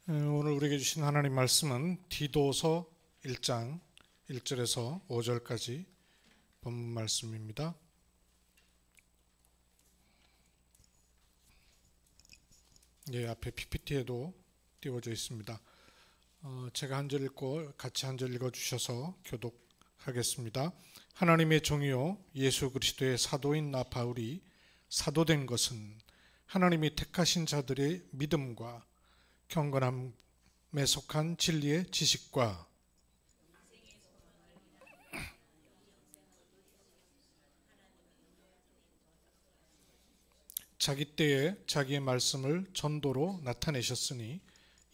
오늘 우리에게 주신 하나님 말씀은 디도서 1장 1절에서 5절까지 본문 말씀입니다. 앞에 PPT에도 띄워져 있습니다. 제가 한 절 읽고 같이 한 절 읽어주셔서 교독하겠습니다. 하나님의 종이요 예수 그리스도의 사도인 나 바울이 사도된 것은 하나님이 택하신 자들의 믿음과 경건함에 속한 진리의 지식과 자기 때에 자기의 말씀을 전도로 나타내셨으니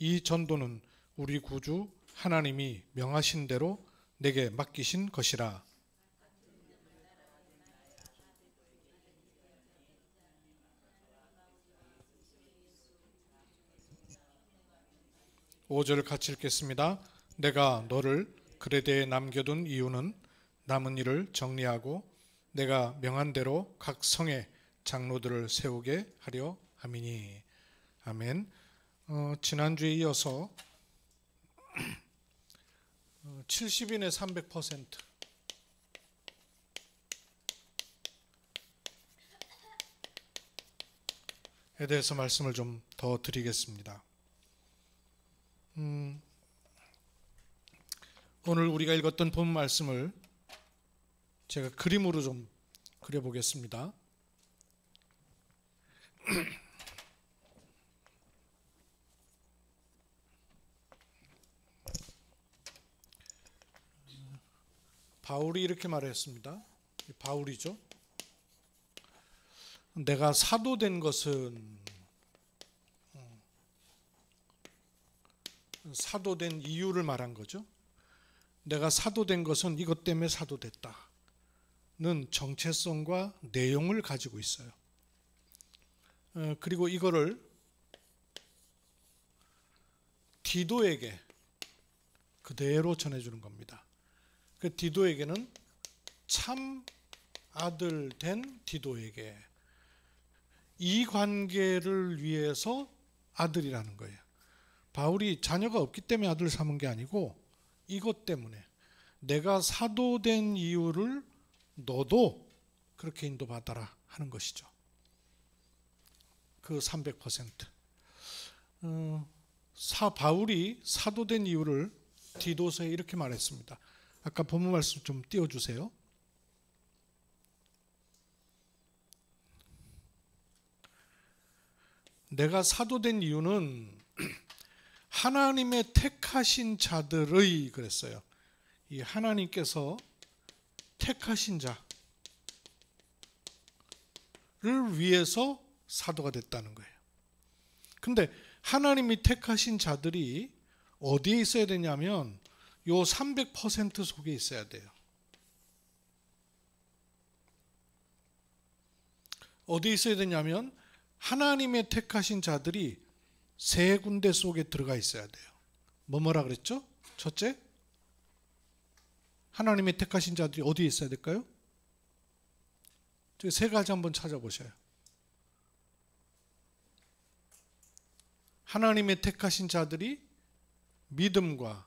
이 전도는 우리 구주 하나님이 명하신 대로 내게 맡기신 것이라. 오절을 같이 읽겠습니다. 내가 너를 그레데에 남겨둔 이유는 남은 일을 정리하고 내가 명한 대로 각 성에 장로들을 세우게 하려 함이니. 아멘. 지난주에 이어서 70인의 300%에 대해서 말씀을 좀 더 드리겠습니다. 오늘 우리가 읽었던 본 말씀을 제가 그림으로 좀 그려보겠습니다. 바울이 이렇게 말했습니다. 바울이죠. 내가 사도된 것은 사도된 이유를 말한 거죠. 내가 사도된 것은 이것 때문에 사도됐다는 정체성과 내용을 가지고 있어요. 그리고 이거를 디도에게 그대로 전해주는 겁니다. 그 디도에게는 참 아들 된 디도에게 이 관계를 위해서 아들이라는 거예요. 바울이 자녀가 없기 때문에 아들 삼은 게 아니고 이것 때문에 내가 사도된 이유를 너도 그렇게 인도받아라 하는 것이죠. 그 300%. 바울이 사도된 이유를 디도서에 이렇게 말했습니다. 아까 본문 말씀 좀 띄워주세요. 내가 사도된 이유는 하나님의 택하신 자들의 그랬어요. 이 하나님께서 택하신 자를 위해서 사도가 됐다는 거예요. 근데 하나님이 택하신 자들이 어디에 있어야 되냐면 요 300% 속에 있어야 돼요. 어디에 있어야 되냐면 하나님의 택하신 자들이 세 군데 속에 들어가 있어야 돼요. 뭐라 그랬죠? 첫째, 하나님의 택하신 자들이 어디에 있어야 될까요? 세 가지 한번 찾아보셔요. 하나님의 택하신 자들이 믿음과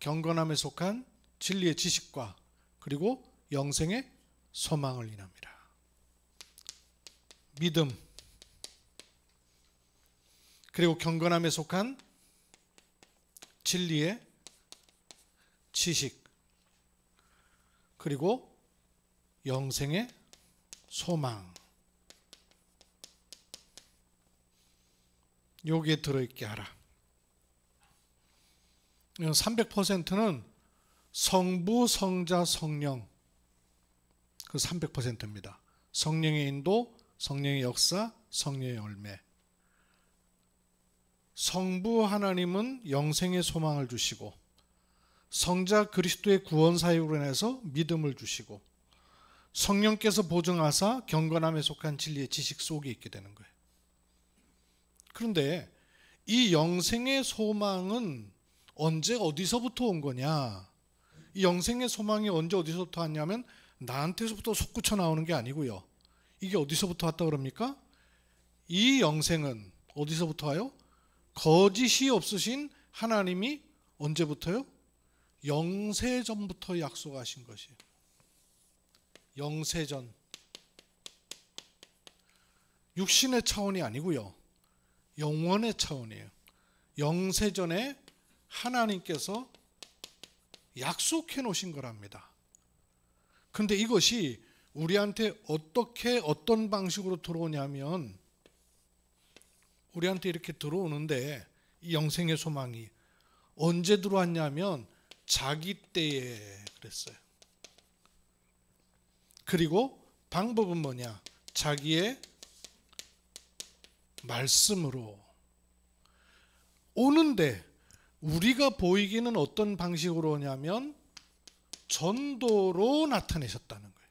경건함에 속한 진리의 지식과 그리고 영생의 소망을 인합니다. 믿음, 그리고 경건함에 속한 진리의 지식, 그리고 영생의 소망. 여기에 들어있게 하라. 300%는 성부, 성자, 성령, 그 300%입니다. 성령의 인도, 성령의 역사, 성령의 열매. 성부 하나님은 영생의 소망을 주시고 성자 그리스도의 구원 사역으로 인해서 믿음을 주시고 성령께서 보증하사 경건함에 속한 진리의 지식 속에 있게 되는 거예요. 그런데 이 영생의 소망은 언제 어디서부터 온 거냐? 이 영생의 소망이 언제 어디서부터 왔냐면 나한테서부터 솟구쳐 나오는 게 아니고요. 이게 어디서부터 왔다 그럽니까? 이 영생은 어디서부터 와요? 거짓이 없으신 하나님이 언제부터요? 영세전부터 약속하신 것이에요. 영세전. 육신의 차원이 아니고요. 영원의 차원이에요. 영세전에 하나님께서 약속해 놓으신 거랍니다. 근데 이것이 우리한테 어떻게 어떤 방식으로 들어오냐면 우리한테 이렇게 들어오는데 이 영생의 소망이 언제 들어왔냐면 자기 때에 그랬어요. 그리고 방법은 뭐냐? 자기의 말씀으로 오는데 우리가 보이기는 어떤 방식으로 오냐면 전도로 나타내셨다는 거예요.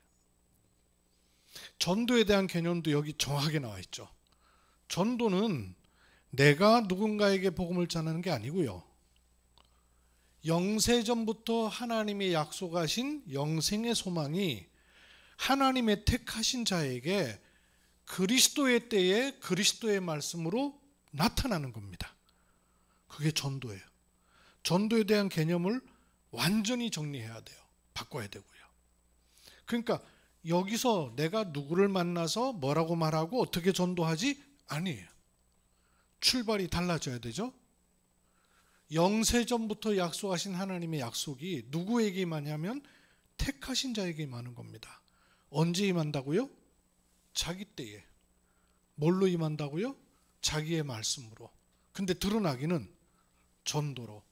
전도에 대한 개념도 여기 정확하게 나와 있죠. 전도는 내가 누군가에게 복음을 전하는 게 아니고요. 영세전부터 하나님이 약속하신 영생의 소망이 하나님의 택하신 자에게 그리스도의 때에 그리스도의 말씀으로 나타나는 겁니다. 그게 전도예요. 전도에 대한 개념을 완전히 정리해야 돼요. 바꿔야 되고요. 그러니까 여기서 내가 누구를 만나서 뭐라고 말하고 어떻게 전도하지? 아니에요. 출발이 달라져야 되죠. 영세전부터 약속하신 하나님의 약속이 누구에게 임하냐면 택하신 자에게 임하는 겁니다. 언제 임한다고요? 자기 때에. 뭘로 임한다고요? 자기의 말씀으로. 근데 드러나기는 전도로.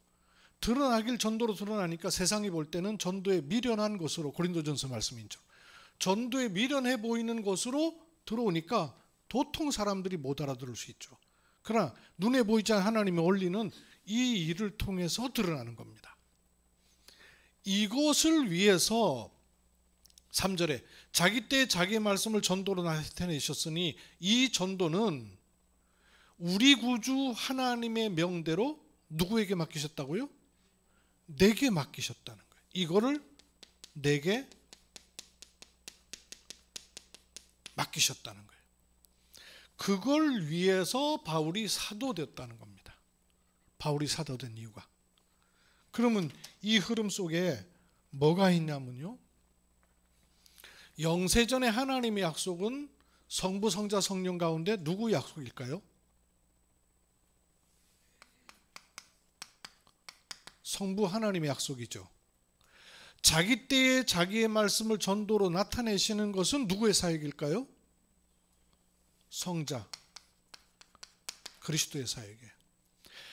드러나길 전도로 드러나니까 세상이 볼 때는 전도에 미련한 것으로, 고린도전서 말씀이죠. 전도에 미련해 보이는 것으로 들어오니까 도통 사람들이 못 알아들을 수 있죠. 그러나 눈에 보이지 않는 하나님의 원리는 이 일을 통해서 드러나는 겁니다. 이것을 위해서 3절에 자기 때 자기의 말씀을 전도로 나타내셨으니 이 전도는 우리 구주 하나님의 명대로 누구에게 맡기셨다고요? 내게 맡기셨다는 거예요. 이거를 내게 맡기셨다는 거예요. 그걸 위해서 바울이 사도됐다는 겁니다. 바울이 사도된 이유가. 그러면 이 흐름 속에 뭐가 있냐면요. 영세전의 하나님의 약속은 성부, 성자, 성령 가운데 누구 약속일까요? 성부 하나님의 약속이죠. 자기 때에 자기의 말씀을 전도로 나타내시는 것은 누구의 사역일까요? 성자, 그리스도의 사역이에요.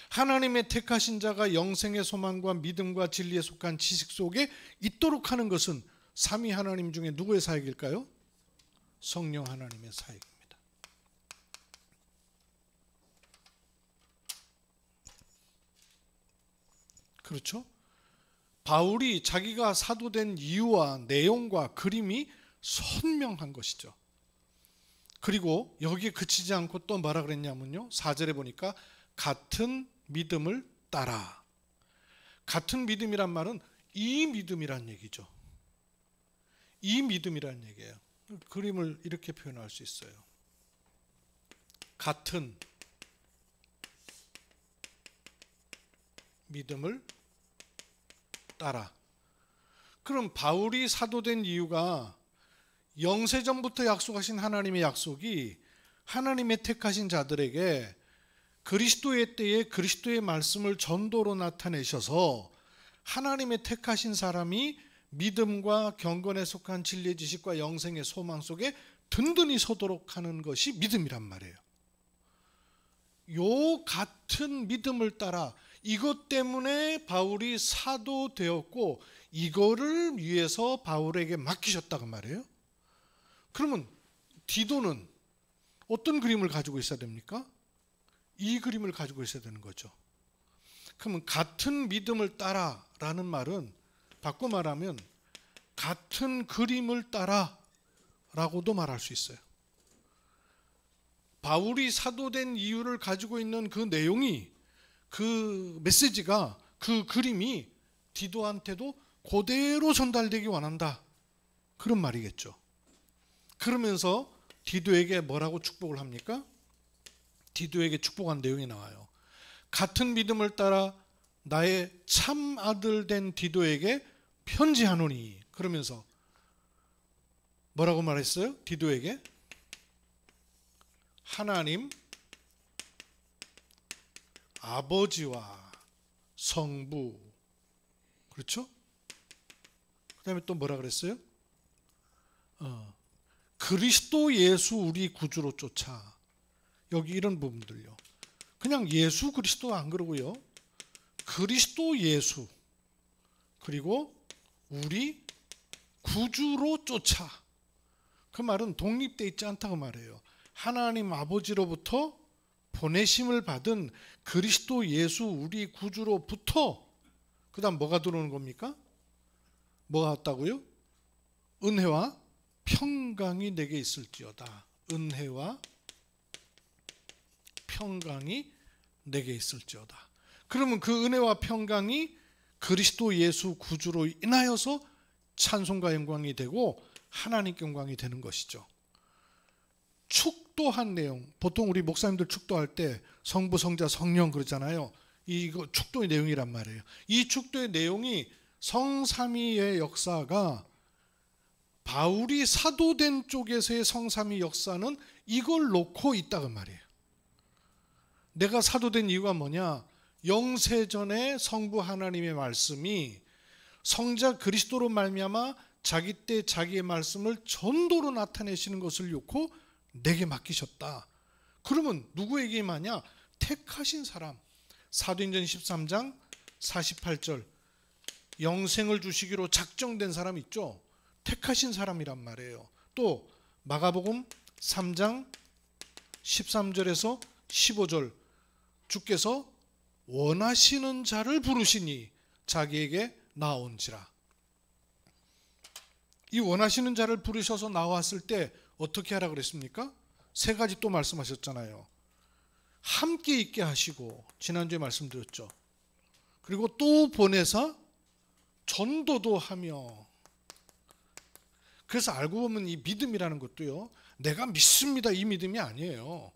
하나님의 택하신 자가 영생의 소망과 믿음과 진리에 속한 지식 속에 있도록 하는 것은 삼위 하나님 중에 누구의 사역일까요? 성령 하나님의 사역입니다. 그렇죠? 바울이 자기가 사도된 이유와 내용과 그림이 선명한 것이죠. 그리고 여기에 그치지 않고 또 뭐라 그랬냐면요. 4절에 보니까 같은 믿음을 따라. 같은 믿음이란 말은 이 믿음이란 얘기죠. 이 믿음이란 얘기예요. 그림을 이렇게 표현할 수 있어요. 같은 믿음을 따라. 그럼 바울이 사도된 이유가 영세전부터 약속하신 하나님의 약속이 하나님의 택하신 자들에게 그리스도의 때에 그리스도의 말씀을 전도로 나타내셔서 하나님의 택하신 사람이 믿음과 경건에 속한 진리의 지식과 영생의 소망 속에 든든히 서도록 하는 것이 믿음이란 말이에요. 요 같은 믿음을 따라 이것 때문에 바울이 사도 되었고 이거를 위해서 바울에게 맡기셨다고 말이에요. 그러면 디도는 어떤 그림을 가지고 있어야 됩니까? 이 그림을 가지고 있어야 되는 거죠. 그러면 같은 믿음을 따라라는 말은 바꿔 말하면 같은 그림을 따라라고도 말할 수 있어요. 바울이 사도된 이유를 가지고 있는 그 내용이 그 메시지가 그 그림이 디도한테도 그대로 전달되기 원한다. 그런 말이겠죠. 그러면서 디도에게 뭐라고 축복을 합니까? 디도에게 축복한 내용이 나와요. 같은 믿음을 따라 나의 참 아들 된 디도에게 편지하노니, 그러면서 뭐라고 말했어요? 디도에게 하나님 아버지와 성부, 그렇죠? 그 다음에 또 뭐라 그랬어요? 그리스도 예수 우리 구주로 쫓아. 여기 이런 부분들요. 그냥 예수 그리스도 안 그러고요. 그리스도 예수, 그리고 우리 구주로 쫓아. 그 말은 독립되어 있지 않다고 말해요. 하나님 아버지로부터 보내심을 받은 그리스도 예수 우리 구주로부터 그 다음 뭐가 들어오는 겁니까? 뭐가 왔다고요? 은혜와 평강이 내게 있을지어다. 은혜와 평강이 내게 있을지어다. 그러면 그 은혜와 평강이 그리스도 예수 구주로 인하여서 찬송과 영광이 되고 하나님께 영광이 되는 것이죠. 축도한 내용, 보통 우리 목사님들 축도할 때 성부, 성자, 성령 그러잖아요. 이거 축도의 내용이란 말이에요. 이 축도의 내용이 성삼위의 역사가, 바울이 사도된 쪽에서의 성삼위 역사는 이걸 놓고 있다고 말이에요. 내가 사도된 이유가 뭐냐? 영세전에 성부 하나님의 말씀이 성자 그리스도로 말미암아 자기 때 자기의 말씀을 전도로 나타내시는 것을 놓고 내게 맡기셨다. 그러면 누구에게 임하냐? 택하신 사람. 사도행전 13장 48절 영생을 주시기로 작정된 사람 있죠? 택하신 사람이란 말이에요. 또 마가복음 3장 13절에서 15절 주께서 원하시는 자를 부르시니 자기에게 나온지라. 이 원하시는 자를 부르셔서 나왔을 때 어떻게 하라 그랬습니까? 세 가지 또 말씀하셨잖아요. 함께 있게 하시고, 지난주에 말씀드렸죠. 그리고 또 보내사 전도도 하며. 그래서 알고 보면 이 믿음이라는 것도요, 내가 믿습니다 이 믿음이 아니에요.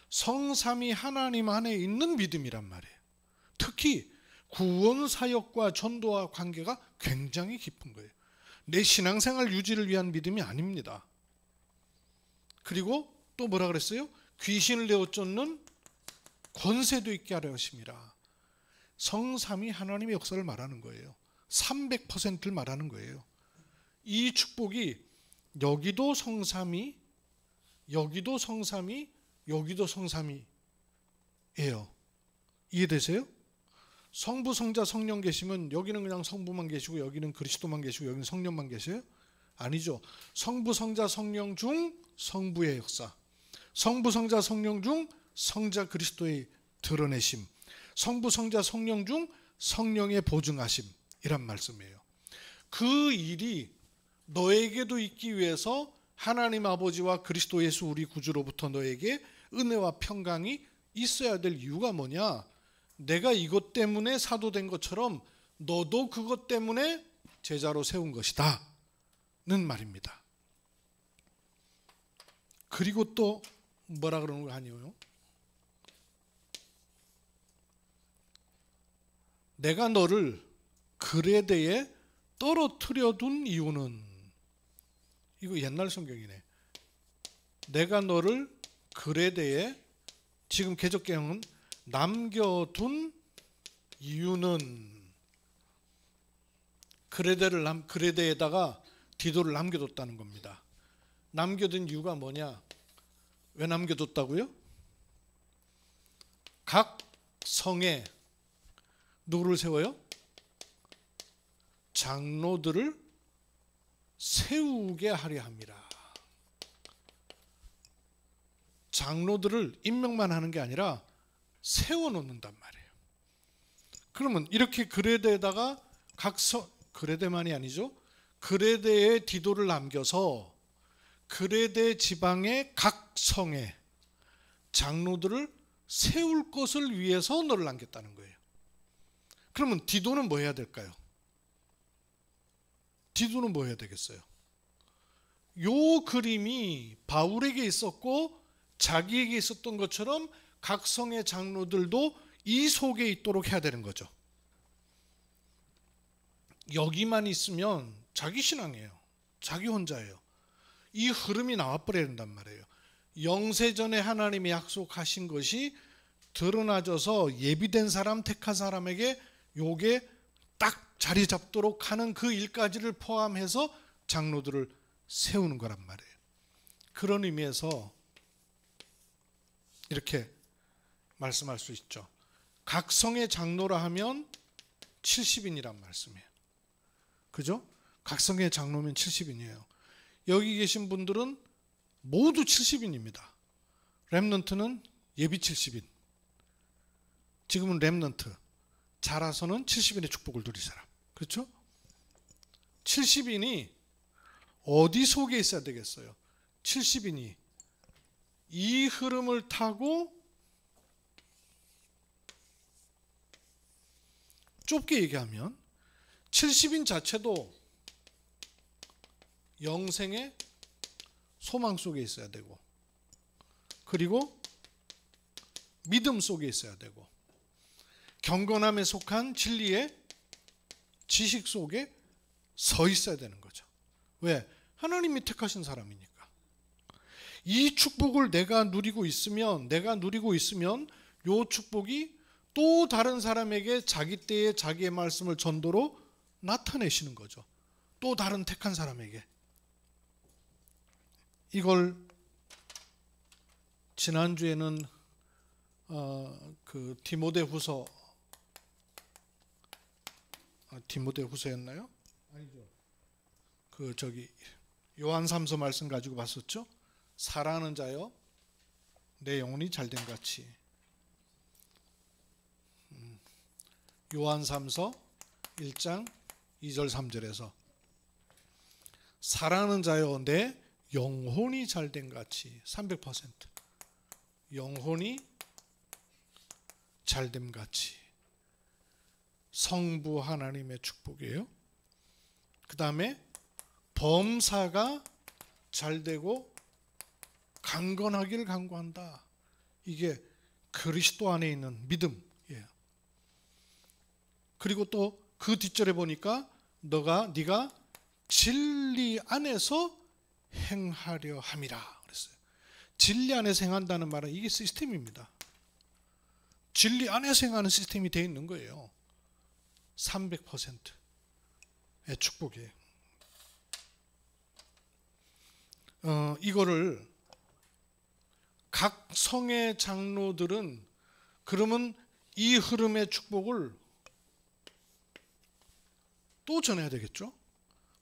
성삼위 하나님 안에 있는 믿음이란 말이에요. 특히 구원 사역과 전도와 관계가 굉장히 깊은 거예요. 내 신앙생활 유지를 위한 믿음이 아닙니다. 그리고 또 뭐라 그랬어요? 귀신을 내어 쫓는 권세도 있게 하려 하심이라. 성삼위 하나님의 역사를 말하는 거예요. 300%를 말하는 거예요. 이 축복이 여기도 성삼위, 여기도 성삼위, 여기도 성삼위예요. 이해되세요? 성부, 성자, 성령 계시면 여기는 그냥 성부만 계시고 여기는 그리스도만 계시고 여기는 성령만 계세요? 아니죠. 성부, 성자, 성령 중 성부의 역사, 성부, 성자, 성령 중 성자 그리스도의 드러내심, 성부, 성자, 성령 중 성령의 보증하심, 이란 말씀이에요. 그 일이 너에게도 있기 위해서 하나님 아버지와 그리스도 예수 우리 구주로부터 너에게 은혜와 평강이 있어야 될 이유가 뭐냐? 내가 이것 때문에 사도된 것처럼 너도 그것 때문에 제자로 세운 것이다 는 말입니다. 그리고 또 뭐라 그러는 거 아니에요? 내가 너를 그레데에 떨어뜨려 둔 이유는, 이거 옛날 성경이네. 내가 너를 그레데에, 지금 개역개정은 남겨둔 이유는, 그레데에다가 디도를 남겨뒀다는 겁니다. 남겨둔 이유가 뭐냐? 왜 남겨뒀다고요? 각 성에 누구를 세워요? 장로들을 세우게 하려 함이라. 장로들을 임명만 하는 게 아니라 세워놓는단 말이에요. 그러면 이렇게 그레데에다가 그레데만이 아니죠. 그레데에 디도를 남겨서 그레데 지방의 각 성에 장로들을 세울 것을 위해서 너를 남겼다는 거예요. 그러면 디도는 뭐 해야 될까요? 디도는 뭐 해야 되겠어요? 요 그림이 바울에게 있었고 자기에게 있었던 것처럼 각 성의 장로들도 이 속에 있도록 해야 되는 거죠. 여기만 있으면 자기 신앙이에요. 자기 혼자예요. 이 흐름이 나와버려야 된단 말이에요. 영세전에 하나님이 약속하신 것이 드러나져서 예비된 사람, 택한 사람에게 요게 딱 자리 잡도록 하는 그 일까지를 포함해서 장로들을 세우는 거란 말이에요. 그런 의미에서 이렇게 말씀할 수 있죠. 각 성의 장로라 하면 70인이란 말씀이에요. 그죠? 각 성의 장로면 70인이에요. 여기 계신 분들은 모두 70인입니다. 렘넌트는 예비 70인. 지금은 렘넌트. 자라서는 70인의 축복을 누릴 사람. 그렇죠? 70인이 어디 속에 있어야 되겠어요? 70인이 이 흐름을 타고 좁게 얘기하면 70인 자체도 영생의 소망 속에 있어야 되고, 그리고 믿음 속에 있어야 되고, 경건함에 속한 진리의 지식 속에 서 있어야 되는 거죠. 왜? 하나님이 택하신 사람이니까. 이 축복을 내가 누리고 있으면 요 축복이 또 다른 사람에게 자기 때에 자기의 말씀을 전도로 나타내시는 거죠. 또 다른 택한 사람에게. 이걸 지난주에는 그 디모데후서였나요? 아니죠. 그 요한3서 말씀 가지고 봤었죠. 사랑하는 자여, 내 영혼이 잘된 같이. 요한3서 1장 2절 3절에서 사랑하는 자여, 내 영혼이 잘된 같이. 300% 영혼이 잘됨 같이. 성부 하나님의 축복이에요. 그 다음에 범사가 잘되고 강건하기를 간구한다. 이게 그리스도 안에 있는 믿음이에요. 그리고 또 그 뒷절에 보니까 네가 진리 안에서 행하려 함이라 그랬어요. 진리 안에서 행한다는 말은 이게 시스템입니다. 진리 안에서 행하는 시스템이 되어 있는 거예요. 300%의 축복이에요. 이거를 각 성의 장로들은 그러면 이 흐름의 축복을 또 전해야 되겠죠.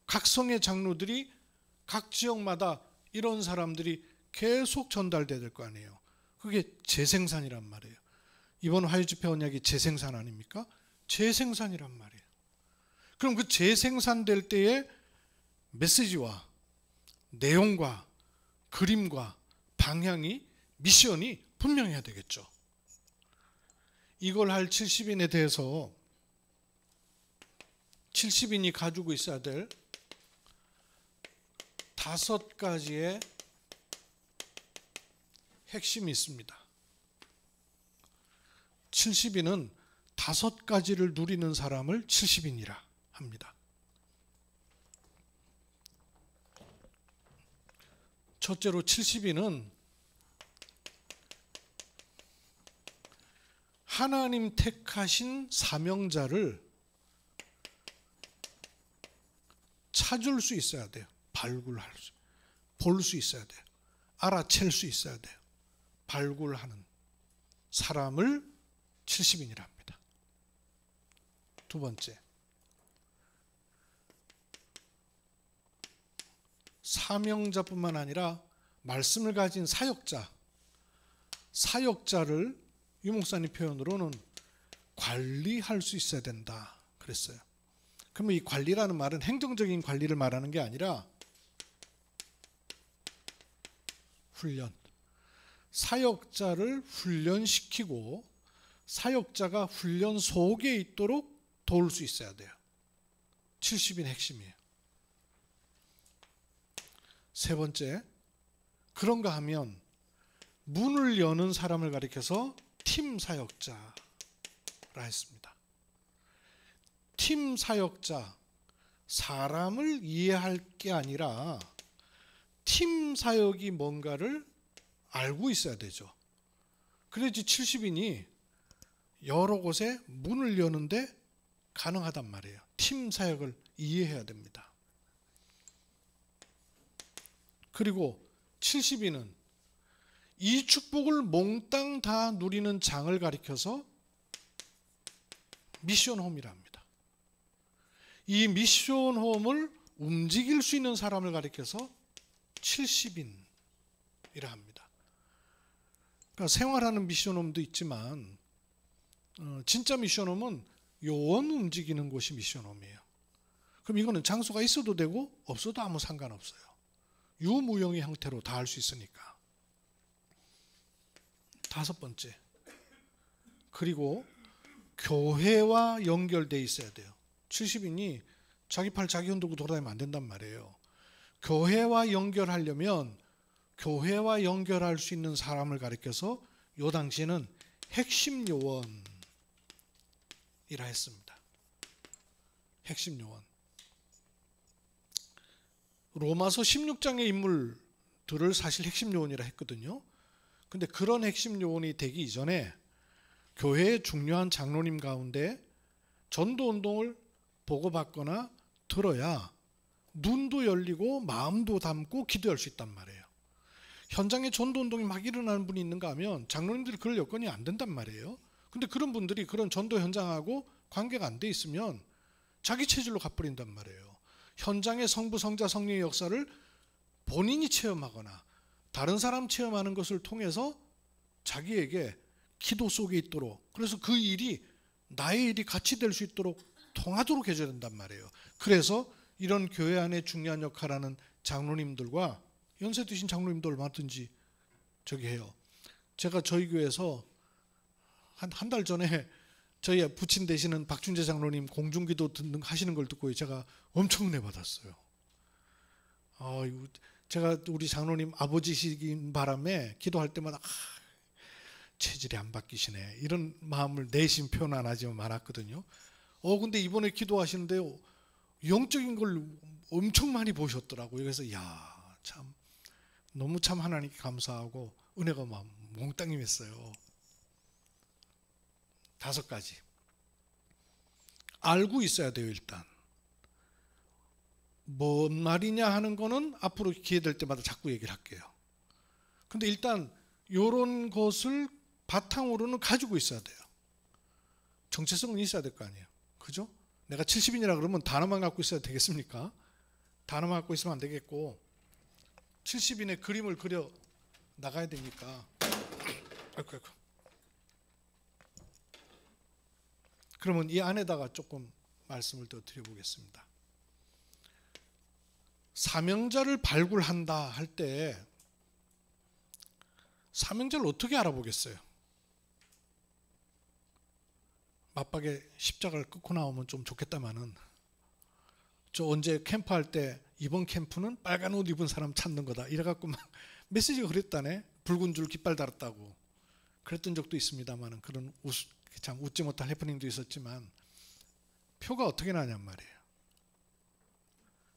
각 성의 장로들이 각 지역마다 이런 사람들이 계속 전달돼야 될 거 아니에요. 그게 재생산이란 말이에요. 이번 화요집회 언약이 재생산 아닙니까? 재생산이란 말이에요. 그럼 그 재생산될 때에 메시지와 내용과 그림과 방향이, 미션이 분명해야 되겠죠. 이걸 할 70인에 대해서 70인이 가지고 있어야 될 5가지의 핵심이 있습니다. 70인은 5가지를 누리는 사람을 70인이라 합니다. 첫째로 70인은 하나님 택하신 사명자를 찾을 수 있어야 돼요. 볼 수 있어야 돼요. 알아챌 수 있어야 돼요. 발굴하는 사람을 70인이라 합니다. 두 번째, 사명자뿐만 아니라 말씀을 가진 사역자를 유 목사님 표현으로는 관리할 수 있어야 된다 그랬어요. 그러면 이 관리라는 말은 행정적인 관리를 말하는 게 아니라 훈련, 사역자를 훈련시키고 사역자가 훈련 속에 있도록 도울 수 있어야 돼요. 70인 핵심이에요. 세 번째, 그런가 하면 문을 여는 사람을 가리켜서 팀 사역자 했습니다. 팀 사역자, 사람을 이해할 게 아니라 팀 사역이 뭔가를 알고 있어야 되죠. 그래야지 70인이 여러 곳에 문을 여는데 가능하단 말이에요. 팀 사역을 이해해야 됩니다. 그리고 70인은 이 축복을 몽땅 다 누리는 장을 가리켜서 미션홈이라 합니다. 이 미션홈을 움직일 수 있는 사람을 가리켜서 70인이라 합니다. 그러니까 생활하는 미션홈도 있지만 진짜 미션홈은 요원 움직이는 곳이 미션홈이에요. 그럼 이거는 장소가 있어도 되고 없어도 아무 상관없어요. 유무형의 형태로 다 할 수 있으니까. 5번째, 그리고 교회와 연결되어 있어야 돼요. 70인이 자기 팔 자기 흔들고 돌아다니면 안 된단 말이에요. 교회와 연결하려면 교회와 연결할 수 있는 사람을 가리켜서 요 당시에는 핵심 요원이라 했습니다. 핵심 요원. 로마서 16장의 인물들을 사실 핵심 요원이라 했거든요. 근데 그런 핵심 요원이 되기 이전에 교회의 중요한 장로님 가운데 전도 운동을 보고받거나 들어야 눈도 열리고 마음도 담고 기도할 수 있단 말이에요. 현장에 전도 운동이 막 일어나는 분이 있는가 하면 장로님들이 그럴 여건이 안 된단 말이에요. 근데 그런 분들이 그런 전도 현장하고 관계가 안 돼 있으면 자기 체질로 가버린단 말이에요. 현장의 성부, 성자, 성령의 역사를 본인이 체험하거나 다른 사람 체험하는 것을 통해서 자기에게 기도 속에 있도록, 그래서 그 일이 나의 일이 같이 될 수 있도록 통하도록 해줘야 된단 말이에요. 그래서 이런 교회 안에 중요한 역할하는 장로님들과 연세 드신 장로님들 얼마든지 저기 해요. 제가 저희 교회에서 한 달 전에 저희 부친 되시는 박준재 장로님 공중기도 하시는 걸 듣고 제가 엄청 은혜 받았어요. 제가 우리 장로님 아버지시긴 바람에 기도할 때마다 체질이 안 바뀌시네 이런 마음을 내심 표현 안 하지만 많았거든요. 근데 이번에 기도하시는데 영적인 걸 엄청 많이 보셨더라고요. 그래서 참 너무 참 하나님께 감사하고 은혜가 막 몽땅 임했어요. 5가지 알고 있어야 돼요. 일단 뭔 말이냐 하는 거는 앞으로 기회 될 때마다 자꾸 얘기를 할게요. 근데 일단 이런 것을 바탕으로는 가지고 있어야 돼요. 정체성은 있어야 될 거 아니에요. 그죠? 내가 70인이라 그러면 단어만 갖고 있어야 되겠습니까? 단어만 갖고 있으면 안 되겠고 70인의 그림을 그려 나가야 되니까. 아이고. 그러면 이 안에다가 조금 말씀을 더 드려보겠습니다. 사명자를 발굴한다 할 때 사명자를 어떻게 알아보겠어요? 맞박에 십자가를 끊고 나오면 좀 좋겠다마는 저 언제 캠프할 때 이번 캠프는 빨간 옷 입은 사람 찾는 거다 이래갖고 막 메시지가 그랬다네. 붉은 줄 깃발 달았다고 그랬던 적도 있습니다만 그런 참 웃지 못할 해프닝도 있었지만 표가 어떻게 나냔 말이에요.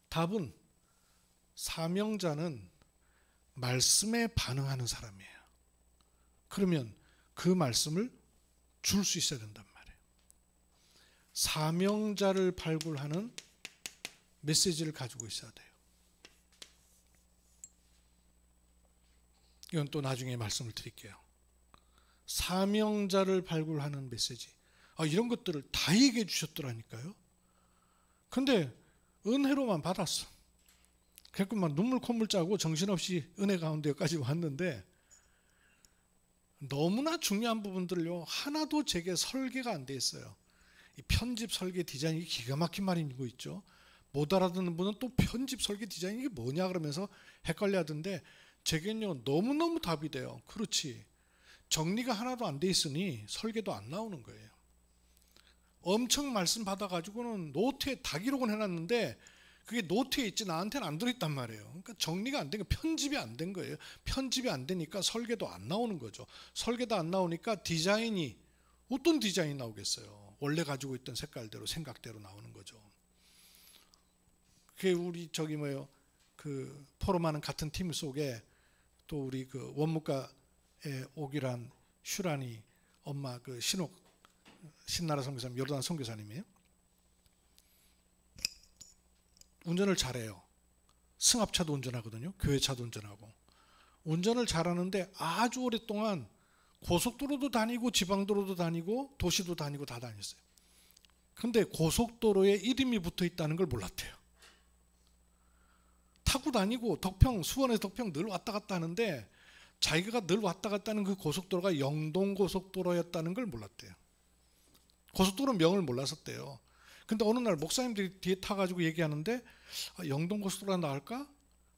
답은 사명자는 말씀에 반응하는 사람이에요. 그러면 그 말씀을 줄 수 있어야 된단 말이에요. 사명자를 발굴하는 메시지를 가지고 있어야 돼요. 이건 또 나중에 말씀을 드릴게요. 사명자를 발굴하는 메시지. 이런 것들을 다 얘기해 주셨더라니까요. 근데 은혜로만 받았어. 그래서 막 눈물 콧물 짜고 정신없이 은혜 가운데까지 왔는데 너무나 중요한 부분들을요 하나도 제게 설계가 안 돼 있어요. 이 편집 설계 디자인이 기가 막힌 말인 거 있죠. 못 알아듣는 분은 또 편집 설계 디자인이 이게 뭐냐 그러면서 헷갈려 하던데 제게는요 너무너무 답이 돼요. 그렇지. 정리가 하나도 안 돼 있으니 설계도 안 나오는 거예요. 엄청 말씀 받아가지고는 노트에 다 기록은 해놨는데 그게 노트에 있지 나한테는 안 들어있단 말이에요. 그러니까 정리가 안 된 거, 편집이 안 된 거예요. 편집이 안 되니까 설계도 안 나오는 거죠. 설계도 안 나오니까 디자인이 어떤 디자인이 나오겠어요? 원래 가지고 있던 색깔대로 생각대로 나오는 거죠. 그게 우리 그 포럼하는 같은 팀 속에 또 우리 그 원무과에 오기란 슈라니 엄마 그 신나라 선교사님, 요르단 선교사님이에요. 운전을 잘해요. 승합차도 운전하거든요. 교회차도 운전하고. 운전을 잘하는데 아주 오랫동안 고속도로도 다니고 지방도로도 다니고 도시도 다니고 다 다녔어요. 근데 고속도로에 이름이 붙어 있다는 걸 몰랐대요. 타고 다니고 수원에서 덕평 늘 왔다 갔다 하는데 자기가 늘 왔다 갔다 하는 그 고속도로가 영동고속도로였다는 걸 몰랐대요. 고속도로 명을 몰랐었대요. 근데 어느 날 목사님들이 뒤에 타가지고 얘기하는데 영동고속도로가 나을까?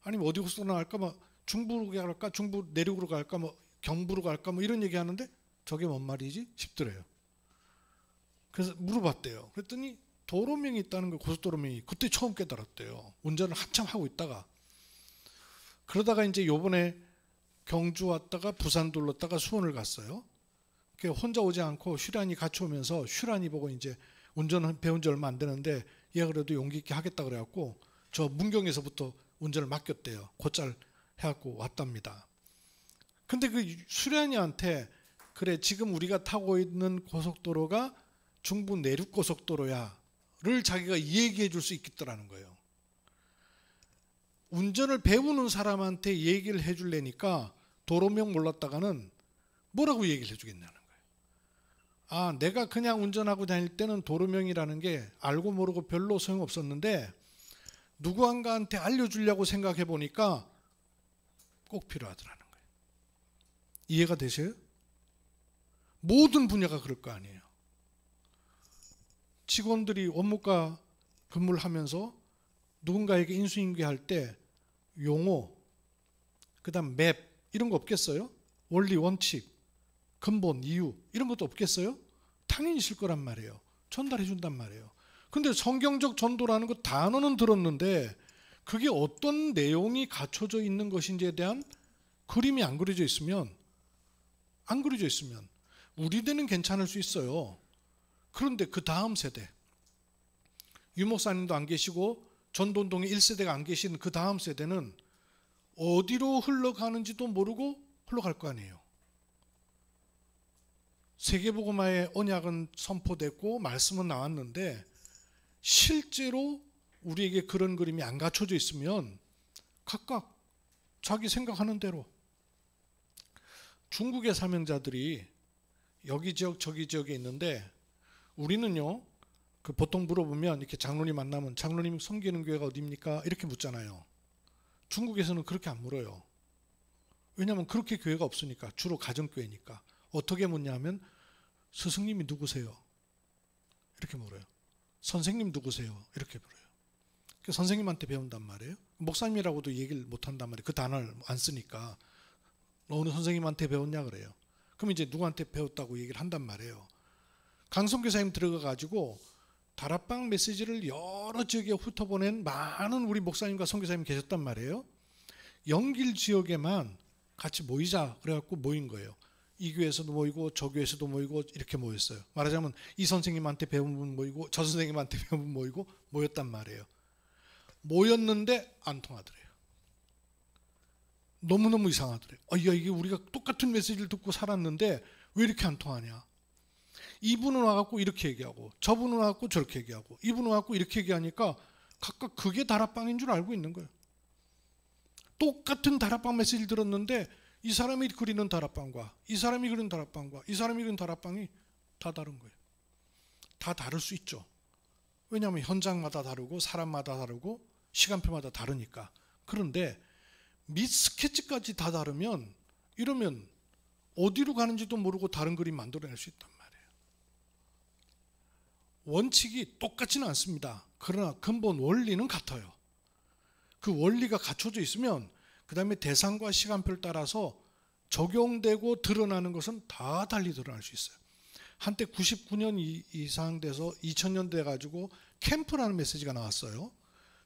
아니면 어디 고속도로가 나을까? 뭐 중부로 갈까? 중부 내륙으로 갈까? 뭐 경부로 갈까? 뭐 이런 얘기하는데 저게 뭔 말이지? 싶더래요. 그래서 물어봤대요. 그랬더니 도로명이 있다는 거, 고속도로명이. 그때 처음 깨달았대요. 운전을 한참 하고 있다가. 그러다가 이제 요번에 경주 왔다가 부산 들렀다가 수원을 갔어요. 혼자 오지 않고 슈란이 같이 오면서 슈란이 보고 이제 운전 배운 지 얼마 안 되는데 얘가 그래도 용기 있게 하겠다 그래갖고 저 문경에서부터 운전을 맡겼대요. 곧잘 해갖고 왔답니다. 근데 그 슈란이한테 그래 지금 우리가 타고 있는 고속도로가 중부 내륙고속도로야 를 자기가 얘기해 줄 수 있겠더라는 거예요. 운전을 배우는 사람한테 얘기를 해줄래니까 도로명 몰랐다가는 뭐라고 얘기를 해주겠냐는 거예요. 아, 내가 그냥 운전하고 다닐 때는 도로명이라는 게 알고 모르고 별로 소용없었는데 누구한가한테 알려주려고 생각해 보니까 꼭 필요하더라는 거예요. 이해가 되세요? 모든 분야가 그럴 거 아니에요. 직원들이 원무과 근무를 하면서 누군가에게 인수인계할 때 용어, 그 다음 맵 이런 거 없겠어요? 원리, 원칙, 근본, 이유 이런 것도 없겠어요? 당연히 있을 거란 말이에요. 전달해 준단 말이에요. 근데 성경적 전도라는 거 단어는 들었는데 그게 어떤 내용이 갖춰져 있는 것인지에 대한 그림이 안 그려져 있으면 우리들은 괜찮을 수 있어요. 그런데 그 다음 세대, 유목사님도 안 계시고 전도운동의 1세대가 안 계신 그 다음 세대는 어디로 흘러가는지도 모르고 흘러갈 거 아니에요. 세계복음화의 언약은 선포됐고 말씀은 나왔는데 실제로 우리에게 그런 그림이 안 갖춰져 있으면 각각 자기 생각하는 대로 중국의 사명자들이 여기 지역 저기 지역에 있는데 우리는요 그 보통 물어보면 이렇게 장로님 만나면 장로님 섬기는 교회가 어디입니까? 이렇게 묻잖아요. 중국에서는 그렇게 안 물어요. 왜냐하면 그렇게 교회가 없으니까. 주로 가정교회니까. 어떻게 묻냐면 스승님이 누구세요? 이렇게 물어요. 선생님 누구세요? 이렇게 물어요. 선생님한테 배운단 말이에요. 목사님이라고도 얘기를 못한단 말이에요. 그 단어를 안 쓰니까. 너 어느 선생님한테 배웠냐 그래요. 그럼 이제 누구한테 배웠다고 얘기를 한단 말이에요. 강성교사님 들어가가지고 다락방 메시지를 여러 지역에 훑어보낸 많은 우리 목사님과 선교사님이 계셨단 말이에요. 영길 지역에만 같이 모이자 그래갖고 모인 거예요. 이 교회에서도 모이고 저 교회에서도 모이고 이렇게 모였어요. 말하자면 이 선생님한테 배운 분 모이고 저 선생님한테 배운 분 모이고 모였단 말이에요. 모였는데 안 통하더래요. 너무너무 이상하더래요. 야, 이게 우리가 똑같은 메시지를 듣고 살았는데 왜 이렇게 안 통하냐. 이분은 와갖고 이렇게 얘기하고 저분은 와갖고 저렇게 얘기하고 이분은 와갖고 이렇게 얘기하니까 각각 그게 다락방인 줄 알고 있는 거예요. 똑같은 다락방 메시지를 들었는데 이 사람이 그리는 다락방과 이 사람이 그리는 다락방과 이 사람이 그리는 다락방이 다 다른 거예요. 다 다를 수 있죠. 왜냐하면 현장마다 다르고 사람마다 다르고 시간표마다 다르니까. 그런데 밑 스케치까지 다 다르면 이러면 어디로 가는지도 모르고 다른 그림 만들어낼 수 있단 말이에요. 원칙이 똑같지는 않습니다. 그러나 근본 원리는 같아요. 그 원리가 갖춰져 있으면 그 다음에 대상과 시간표를 따라서 적용되고 드러나는 것은 다 달리 드러날 수 있어요. 한때 99년 이상 돼서 2000년 돼가지고 캠프라는 메시지가 나왔어요.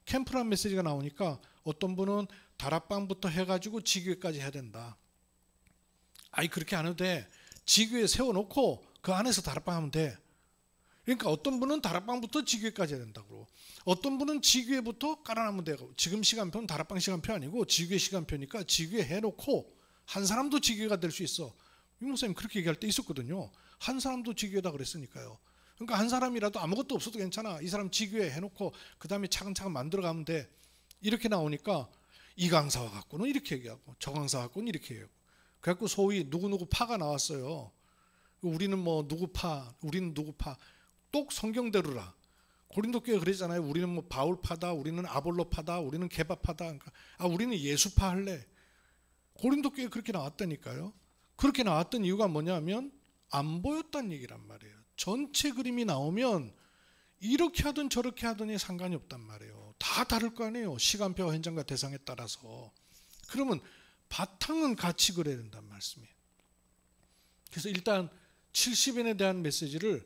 캠프라는 메시지가 나오니까 어떤 분은 다락방부터 해가지고 지교회까지 해야 된다. 아니 그렇게 안 해도 돼. 지교회 세워놓고 그 안에서 다락방 하면 돼. 그러니까 어떤 분은 다락방부터 지교회까지 해야 된다고. 어떤 분은 지교회부터 깔아놓으면 되고. 지금 시간표는 다락방 시간표 아니고 지교회 시간표니까 지교회 해놓고 한 사람도 지교회가 될 수 있어. 유 목사님 그렇게 얘기할 때 있었거든요. 한 사람도 지교회다 그랬으니까요. 그러니까 한 사람이라도 아무것도 없어도 괜찮아. 이 사람 지교회 해놓고 그 다음에 차근차근 만들어가면 돼. 이렇게 나오니까 이 강사와 갖고는 이렇게 얘기하고 저 강사와 갖고는 이렇게 얘기하고. 그래갖고 소위 누구누구 파가 나왔어요. 우리는 뭐 누구 파, 우리는 누구 파. 똑 성경대로라. 고린도 교회 그러잖아요. 우리는 뭐 바울파다, 우리는 아볼로파다, 우리는 게바파다. 그러니까 우리는 예수파 할래. 고린도 교회 그렇게 나왔다니까요. 그렇게 나왔던 이유가 뭐냐면 안 보였다는 얘기란 말이에요. 전체 그림이 나오면 이렇게 하든 저렇게 하든이 상관이 없단 말이에요. 다 다를 거 아니에요. 시간표와 현장과 대상에 따라서. 그러면 바탕은 같이 그려야 된다는 말씀이에요. 그래서 일단 70인에 대한 메시지를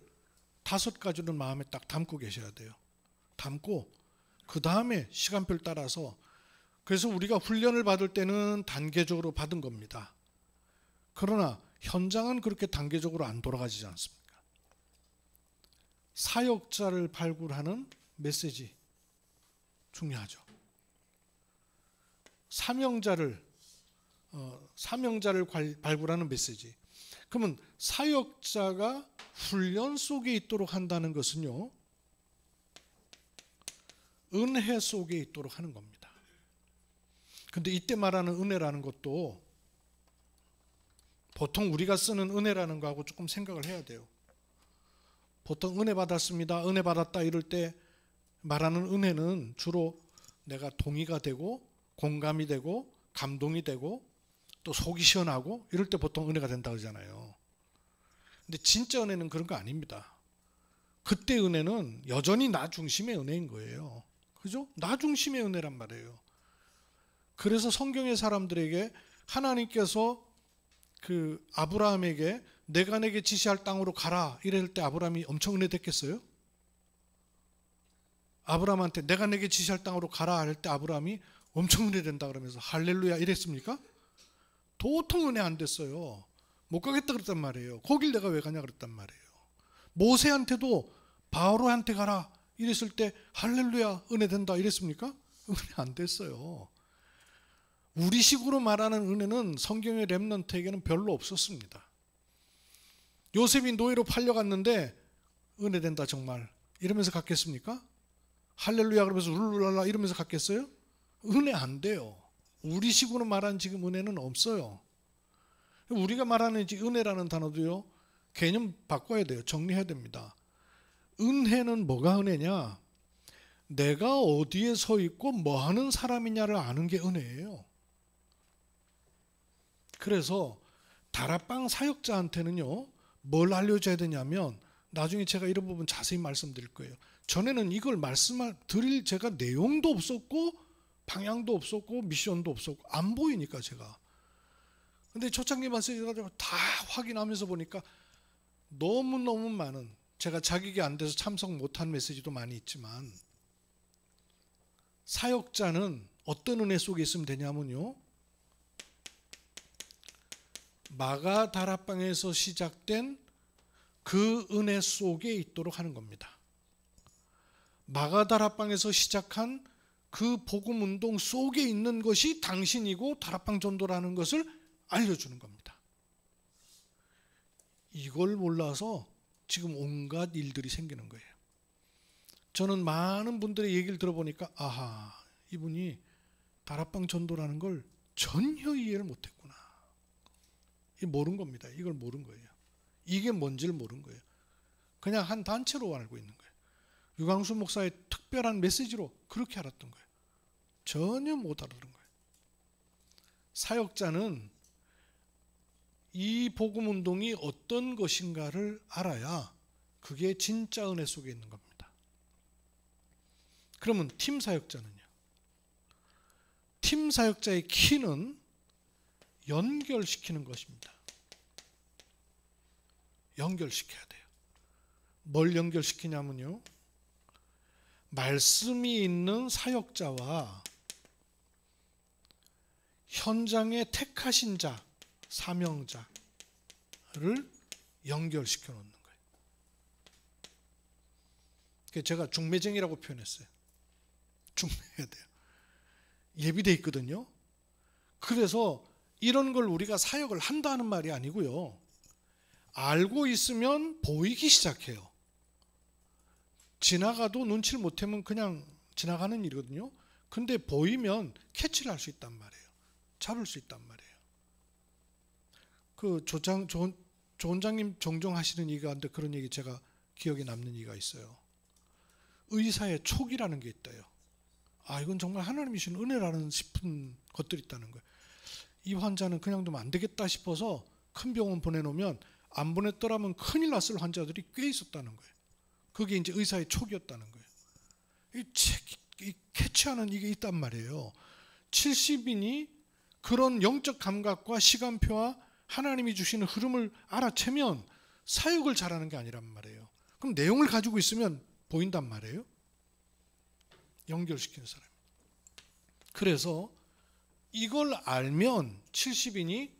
5가지는 마음에 딱 담고 계셔야 돼요. 담고 그 다음에 시간표를 따라서. 그래서 우리가 훈련을 받을 때는 단계적으로 받은 겁니다. 그러나 현장은 그렇게 단계적으로 안 돌아가지지 않습니까? 사역자를 발굴하는 메시지 중요하죠. 사명자를 발굴하는 메시지. 그러면 사역자가 훈련 속에 있도록 한다는 것은요, 은혜 속에 있도록 하는 겁니다. 근데 이때 말하는 은혜라는 것도 보통 우리가 쓰는 은혜라는 거하고 조금 생각을 해야 돼요. 보통 은혜 받았습니다, 은혜 받았다 이럴 때 말하는 은혜는 주로 내가 동의가 되고 공감이 되고 감동이 되고 또 속이 시원하고 이럴 때 보통 은혜가 된다 그러잖아요. 근데 진짜 은혜는 그런 거 아닙니다. 그때 은혜는 여전히 나 중심의 은혜인 거예요. 그죠? 나 중심의 은혜란 말이에요. 그래서 성경의 사람들에게 하나님께서 그 아브라함에게 내가 내게 지시할 땅으로 가라 이럴 때 아브라함이 엄청 은혜 됐겠어요? 아브라함한테 내가 내게 지시할 땅으로 가라 할 때 아브라함이 엄청 은혜 된다 그러면서 할렐루야 이랬습니까? 도통 은혜 안 됐어요. 못 가겠다 그랬단 말이에요. 거길 내가 왜 가냐 그랬단 말이에요. 모세한테도 바로한테 가라 이랬을 때 할렐루야 은혜 된다 이랬습니까? 은혜 안 됐어요. 우리식으로 말하는 은혜는 성경의 렘넌트에게는 별로 없었습니다. 요셉이 노예로 팔려갔는데 은혜 된다 정말 이러면서 갔겠습니까? 할렐루야 그러면서 룰루랄라 이러면서 갔겠어요? 은혜 안 돼요. 우리식으로 말하는 지금 은혜는 없어요. 우리가 말하는 은혜라는 단어도요, 개념 바꿔야 돼요. 정리해야 됩니다. 은혜는 뭐가 은혜냐? 내가 어디에 서 있고 뭐 하는 사람이냐를 아는 게 은혜예요. 그래서 다락방 사역자한테는요, 뭘 알려줘야 되냐면, 나중에 제가 이런 부분 자세히 말씀드릴 거예요. 전에는 이걸 말씀드릴 제가 내용도 없었고 방향도 없었고 미션도 없었고 안 보이니까 제가. 근데 초창기 메시지 가지고 다 확인하면서 보니까 너무너무 많은, 제가 자격이 안 돼서 참석 못한 메시지도 많이 있지만, 사역자는 어떤 은혜 속에 있으면 되냐면요, 마가 다락방에서 시작된 그 은혜 속에 있도록 하는 겁니다. 마가 다락방에서 시작한 그 복음 운동 속에 있는 것이 당신이고 다락방 전도라는 것을 알려주는 겁니다. 이걸 몰라서 지금 온갖 일들이 생기는 거예요. 저는 많은 분들의 얘기를 들어보니까 아하, 이분이 다락방 전도라는 걸 전혀 이해를 못했구나. 이 모른 겁니다. 이걸 모른 거예요. 이게 뭔지를 모른 거예요. 그냥 한 단체로 알고 있는 거예요. 유광수 목사의 특별한 메시지로 그렇게 알았던 거예요. 전혀 못 알아들은 거예요. 사역자는 이 복음 운동이 어떤 것인가를 알아야 그게 진짜 은혜 속에 있는 겁니다. 그러면 팀 사역자는요? 팀 사역자의 키는 연결시키는 것입니다. 연결시켜야 돼요. 뭘 연결시키냐면요, 말씀이 있는 사역자와 현장에 택하신 자, 사명자를 연결시켜 놓는 거예요. 그래서 제가 중매쟁이라고 표현했어요. 중매해야 돼요. 예비돼 있거든요. 그래서 이런 걸 우리가 사역을 한다는 말이 아니고요. 알고 있으면 보이기 시작해요. 지나가도 눈치를 못하면 그냥 지나가는 일이거든요. 근데 보이면 캐치를 할 수 있단 말이에요. 잡을 수 있단 말이에요. 그 조 원장님 종종 하시는 얘기가 있는데 그런 얘기 제가 기억에 남는 얘기가 있어요. 의사의 촉이라는 게 있대요. 아, 이건 정말 하나님이 주신 은혜라는 싶은 것들이 있다는 거예요. 이 환자는 그냥 두면 안 되겠다 싶어서 큰 병원 보내놓으면 안 보냈더라면 큰일 났을 환자들이 꽤 있었다는 거예요. 그게 이제 의사의 촉이었다는 거예요. 이 캐치하는 이게 있단 말이에요. 70인이 그런 영적 감각과 시간표와 하나님이 주시는 흐름을 알아채면 사역을 잘하는 게 아니란 말이에요. 그럼 내용을 가지고 있으면 보인단 말이에요. 연결시키는 사람. 그래서 이걸 알면 70인이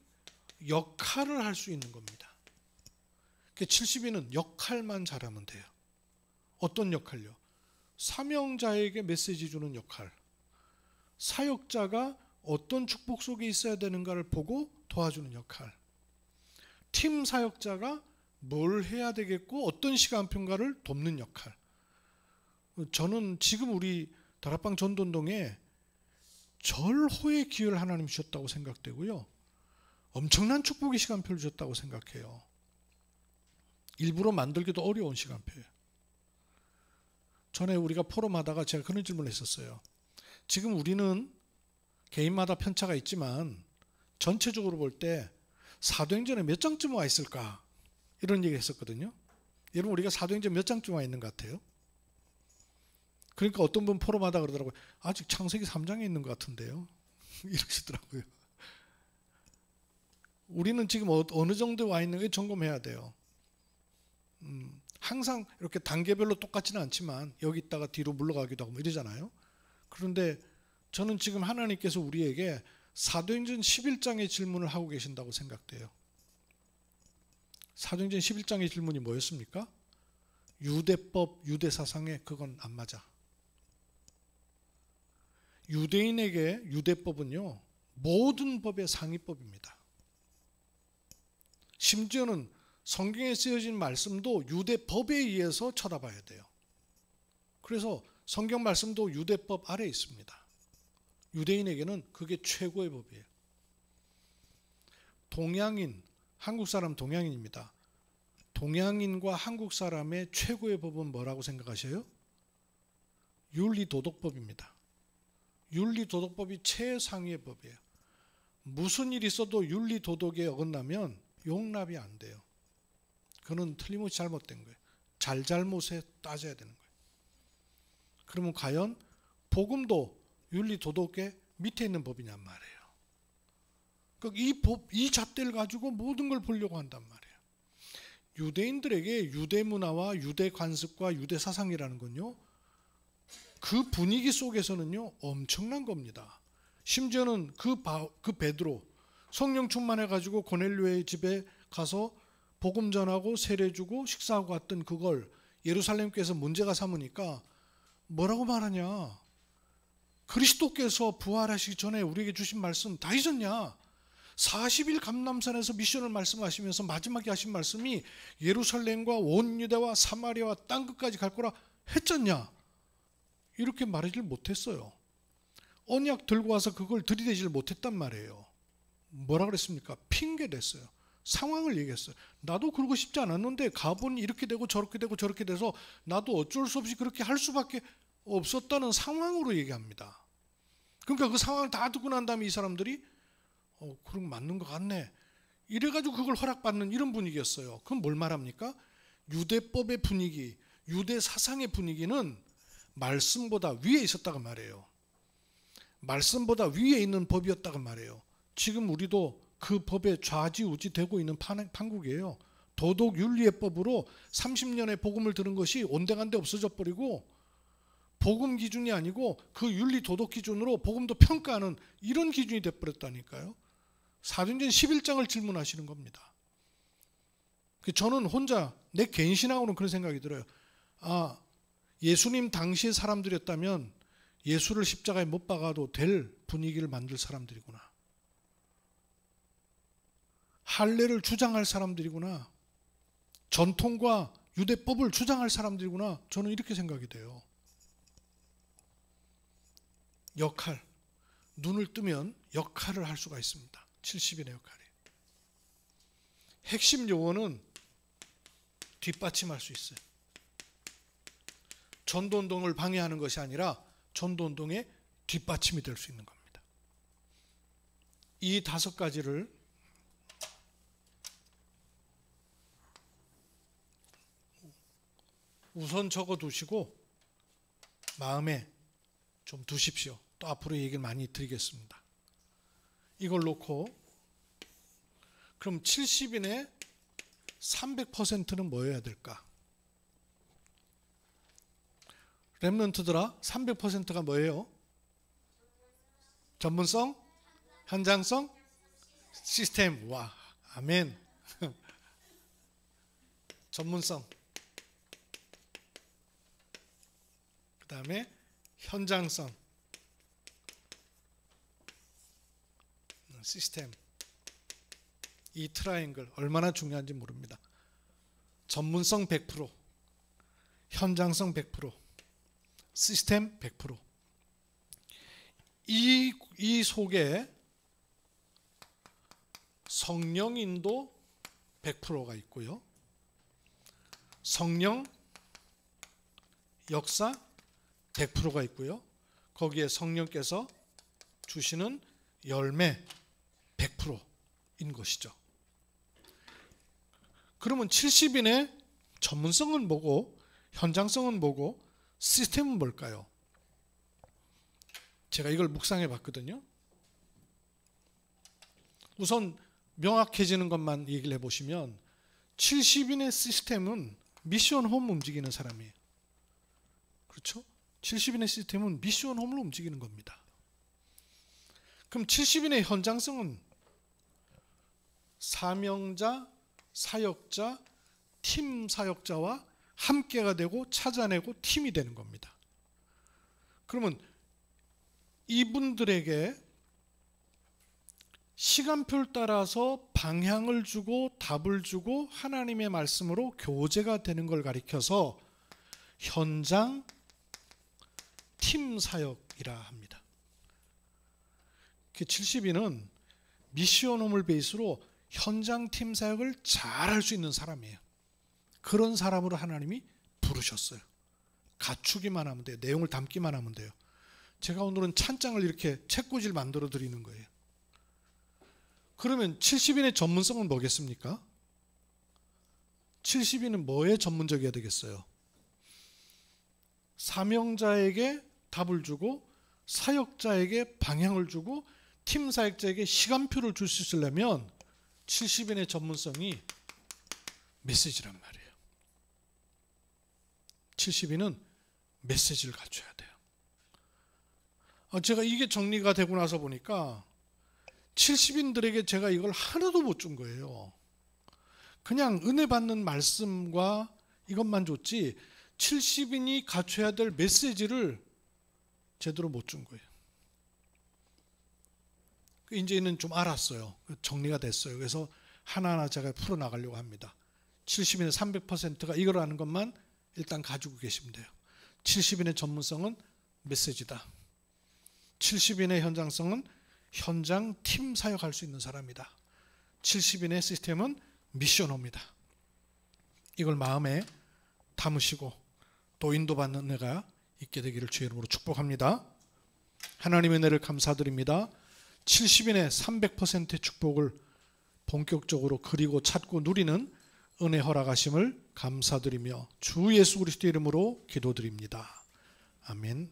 역할을 할 수 있는 겁니다. 70인은 역할만 잘하면 돼요. 어떤 역할요? 사명자에게 메시지 주는 역할. 사역자가 어떤 축복 속에 있어야 되는가를 보고 도와주는 역할. 팀 사역자가 뭘 해야 되겠고 어떤 시간표인가를 돕는 역할. 저는 지금 우리 다락방 전도운동에 절호의 기회를 하나님 주셨다고 생각되고요. 엄청난 축복의 시간표를 주셨다고 생각해요. 일부러 만들기도 어려운 시간표예요. 전에 우리가 포럼하다가 제가 그런 질문을 했었어요. 지금 우리는 개인마다 편차가 있지만 전체적으로 볼 때 사도행전에 몇 장쯤 와 있을까? 이런 얘기 했었거든요. 여러분, 우리가 사도행전 몇 장쯤 와 있는 것 같아요? 그러니까 어떤 분 포럼하다 그러더라고요. 아직 창세기 3장에 있는 것 같은데요. 이러시더라고요. 우리는 지금 어느 정도 와 있는 게 점검해야 돼요. 항상 이렇게 단계별로 똑같지는 않지만 여기 있다가 뒤로 물러가기도 하고 이러잖아요. 그런데 저는 지금 하나님께서 우리에게 사도행전 11장의 질문을 하고 계신다고 생각돼요. 사도행전 11장의 질문이 뭐였습니까? 유대법, 유대사상에 그건 안 맞아. 유대인에게 유대법은요, 모든 법의 상위법입니다. 심지어는 성경에 쓰여진 말씀도 유대법에 의해서 쳐다봐야 돼요. 그래서 성경 말씀도 유대법 아래에 있습니다. 유대인에게는 그게 최고의 법이에요. 동양인, 한국 사람 동양인입니다. 동양인과 한국 사람의 최고의 법은 뭐라고 생각하셔요? 윤리도덕법입니다. 윤리도덕법이 최상위의 법이에요. 무슨 일이 있어도 윤리도덕에 어긋나면 용납이 안 돼요. 그건 틀림없이 잘못된 거예요. 잘잘못에 따져야 되는 거예요. 그러면 과연 복음도 윤리도덕의 밑에 있는 법이냔 말이에요. 이 잣대를 가지고 모든 걸 보려고 한단 말이에요. 유대인들에게 유대 문화와 유대 관습과 유대 사상이라는 건요, 그 분위기 속에서는요 엄청난 겁니다. 심지어는 그 베드로 성령 충만해가지고 고넬료의 집에 가서 복음 전하고 세례 주고 식사하고 갔던 그걸 예루살렘께서 문제가 삼으니까 뭐라고 말하냐? 그리스도께서 부활하시기 전에 우리에게 주신 말씀 다 잊었냐? 40일 감람산에서 미션을 말씀하시면서 마지막에 하신 말씀이 예루살렘과 온 유대와 사마리아와 땅끝까지 갈 거라 했잖냐? 이렇게 말하지를 못했어요. 언약 들고 와서 그걸 들이대지를 못했단 말이에요. 뭐라 그랬습니까? 핑계 댔어요. 상황을 얘기했어요. 나도 그러고 싶지 않았는데 가보니 이렇게 되고 저렇게 되고 저렇게 돼서 나도 어쩔 수 없이 그렇게 할 수밖에 없었다는 상황으로 얘기합니다. 그러니까 그 상황을 다 듣고 난 다음에 이 사람들이 그럼 맞는 것 같네, 이래가지고 그걸 허락받는 이런 분위기였어요. 그럼 뭘 말합니까? 유대법의 분위기, 유대 사상의 분위기는 말씀보다 위에 있었다고 말해요. 말씀보다 위에 있는 법이었다고 말해요. 지금 우리도 그 법에 좌지우지 되고 있는 판국이에요. 도덕 윤리의 법으로 30년의 복음을 들은 것이 온데간데 없어져 버리고 복음 기준이 아니고 그 윤리 도덕 기준으로 복음도 평가하는 이런 기준이 돼버렸다니까요. 사도행전 11장을 질문하시는 겁니다. 저는 혼자 내 개인 신앙으로는 그런 생각이 들어요. 아, 예수님 당시의 사람들이었다면 예수를 십자가에 못 박아도 될 분위기를 만들 사람들이구나. 할례를 주장할 사람들이구나. 전통과 유대법을 주장할 사람들이구나. 저는 이렇게 생각이 돼요. 역할, 눈을 뜨면 역할을 할 수가 있습니다. 70인의 역할이. 핵심 요원은 뒷받침할 수 있어요. 전도운동을 방해하는 것이 아니라 전도운동의 뒷받침이 될 수 있는 겁니다. 이 5가지를 우선 적어 두시고 마음에 좀 두십시오. 또 앞으로 얘기를 많이 드리겠습니다. 이걸 놓고 그럼 70인의 300%는 뭐여야 될까? 렘넌트들아, 300%가 뭐예요? 전문성, 현장성, 시스템. 와, 아멘. 전문성, 그 다음에 현장성, 시스템. 이 트라이앵글 얼마나 중요한지 모릅니다. 전문성 100%, 현장성 100%, 시스템 100%. 이 속에 성령인도 100%가 있고요. 성령 역사 100%가 있고요. 거기에 성령께서 주시는 열매 100%인 것이죠. 그러면 70인의 전문성은 뭐고, 현장성은 뭐고, 시스템은 뭘까요? 제가 이걸 묵상해 봤거든요. 우선 명확해지는 것만 얘기를 해보시면 70인의 시스템은 미션 홈 움직이는 사람이에요. 그렇죠? 70인의 시스템은 미션 홈으로 움직이는 겁니다. 그럼 70인의 현장성은 사명자, 사역자, 팀 사역자와 함께가 되고 찾아내고 팀이 되는 겁니다. 그러면 이분들에게 시간표를 따라서 방향을 주고 답을 주고 하나님의 말씀으로 교제가 되는 걸 가리켜서 현장 팀 사역이라 합니다. 70인은 미션홈을 베이스로 현장 팀 사역을 잘 할 수 있는 사람이에요. 그런 사람으로 하나님이 부르셨어요. 갖추기만 하면 돼요. 내용을 담기만 하면 돼요. 제가 오늘은 찬장을 이렇게 책꽂이를 만들어 드리는 거예요. 그러면 70인의 전문성은 뭐겠습니까? 70인은 뭐에 전문적이어야 되겠어요? 사명자에게 답을 주고 사역자에게 방향을 주고 팀 사역자에게 시간표를 줄 수 있으려면 70인의 전문성이 메시지란 말이에요. 70인은 메시지를 갖춰야 돼요. 제가 이게 정리가 되고 나서 보니까 70인들에게 제가 이걸 하나도 못 준 거예요. 그냥 은혜 받는 말씀과 이것만 줬지 70인이 갖춰야 될 메시지를 제대로 못 준 거예요. 이제는 좀 알았어요. 정리가 됐어요. 그래서 하나하나 제가 풀어나가려고 합니다. 70인의 300%가 이걸 아는 것만 일단 가지고 계시면 돼요. 70인의 전문성은 메시지다. 70인의 현장성은 현장 팀 사역할 수 있는 사람이다. 70인의 시스템은 미션홈이다. 이걸 마음에 담으시고 또 인도받는 은혜가 있게 되기를 주의 이름으로 축복합니다. 하나님의 은혜를 감사드립니다. 70인의 300%의 축복을 본격적으로 그리고 찾고 누리는 은혜 허락하심을 감사드리며 주 예수 그리스도의 이름으로 기도드립니다. 아멘.